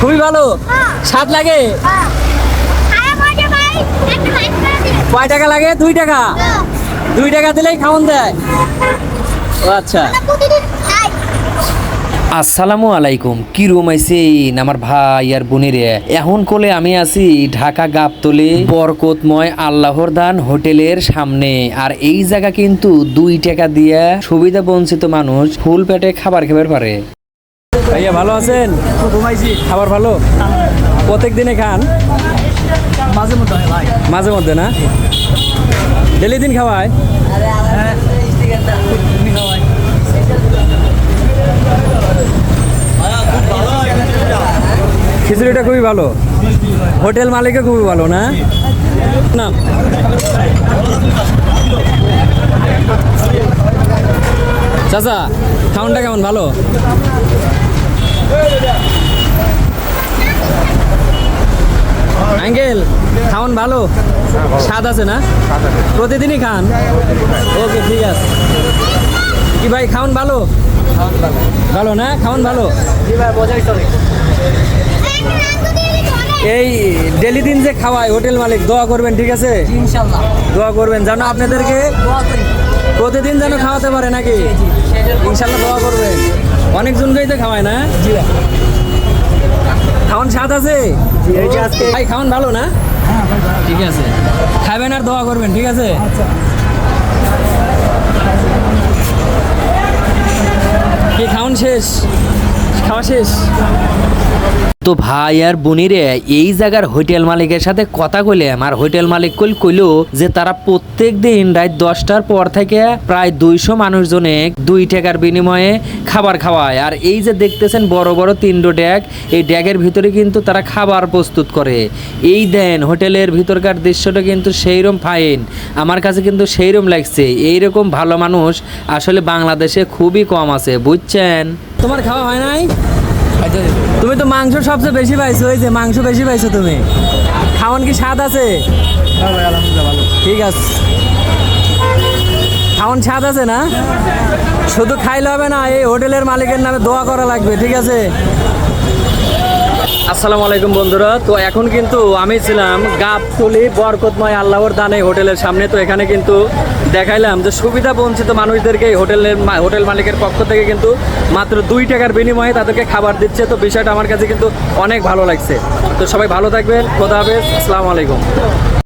খুবই ভালো, স্বাদ লাগে। কয় টাকা লাগে? 2 টাকা। 2 টাকা দিলেই খাওন দেয়। ও আচ্ছা। আসসালামু আলাইকুম, কি রুম আইছেন আমার ভাই আর বোনেরে। এখন কোলে আমি আছি ঢাকা গাবতলী বরকতময় আল্লাহর দান হোটেলের সামনে। আর এই জায়গা কিন্তু 2 টাকা দিয়ে সুবিধা বঞ্চিত মানুষ ফুল পেটে খাবার খেতে পারে। ভাইয়া ভালো আছেন? ঘুমাইছি। খাবার ভালো? প্রত্যেক দিনে খান? মাঝে মধ্যে হয় ভাই। মাঝে মধ্যে না? ডেলি দিন খাওয়ায়? হ্যাঁ, তুমি খাওয়াই। খিচুড়িটা খুবই ভালো, হোটেল মালিকও খুবই ভালো না? না চাচা, খাওয়ানটা কেমন? ভালো? আঙ্কেল, খাওয়ান ভালো? স্বাদ আছে না? প্রতিদিনই খান? ওকে, ঠিক আছে। কি ভাই, খাওয়ান ভালো? ভালো না? খাওয়ান ভালো? এই ডেলি দিন যে খাওয়ায় হোটেল মালিক, দোয়া করবেন, ঠিক আছে? ইনশাআল্লাহ দোয়া করবেন যেন আপনাদেরকে দোয়া করি। প্রতিদিন যেন খাওয়াতে পারে নাকি? ইনশাল্লাহ দোয়া করবেন। অনেকজনকেই তো খাওয়ায় না? জি ভাই। খাওয়ান স্বাদ আছে? ভাই খাওয়ান ভালো না? হ্যাঁ ভাই, ভাই। ঠিক আছে, খাবেন আর দোয়া করবেন, ঠিক আছে? আচ্ছা। কি খাওন শেষ? খাওয়া শেষ? তো ভাই আর বোনিরে এই জায়গার হোটেল মালিকের সাথে কথা কইলাম, আর হোটেল মালিক কইলো যে তারা প্রত্যেক দিন রাত 10টার পর থেকে প্রায় 200 মানুষজনে 2 টাকার বিনিময়ে খাবার খাওয়ায়। আর এই যে দেখতেছেন বড় বড় 3 ড্যাগ, এই ড্যাগের ভিতরে কিন্তু তারা খাবার প্রস্তুত করে। এই দেন হোটেলের ভিতরকার দৃশ্যটা কিন্তু সেইরকম ফাইন, আমার কাছে কিন্তু সেইরকম লাগছে। এইরকম ভালো মানুষ আসলে বাংলাদেশে খুবই কম আছে, বুঝছেন? তোমার খাওয়া হয় নাই? তুমি তো মাংস সবচেয়ে বেশি পাইছো, এই যে মাংস বেশি পাইছো তুমি। খাওয়ান কি স্বাদ আছে? হ্যাঁ ভাই, আলহামদুলিল্লাহ ভালো। ঠিক আছে, খাওয়ান স্বাদ আছে না? শুধু খাইলে হবে না, এই হোটেলের মালিকের নামে দোয়া করা লাগবে, ঠিক আছে? আসসালামু আলাইকুম বন্ধুরা, তো এখন কিন্তু আমি ছিলাম গাবতলী বরকতময় আল্লাহর দানে হোটেলের সামনে। তো এখানে কিন্তু দেখাইলাম যে সুবিধা বঞ্চিত মানুষদেরকে এই হোটেল মালিকের পক্ষ থেকে কিন্তু মাত্র 2 টাকার বিনিময়ে তাদেরকে খাবার দিচ্ছে। তো বিষয়টা আমার কাছে কিন্তু অনেক ভালো লাগছে। তো সবাই ভালো থাকবেন, খোদা হাফেজ, আসসালামু আলাইকুম।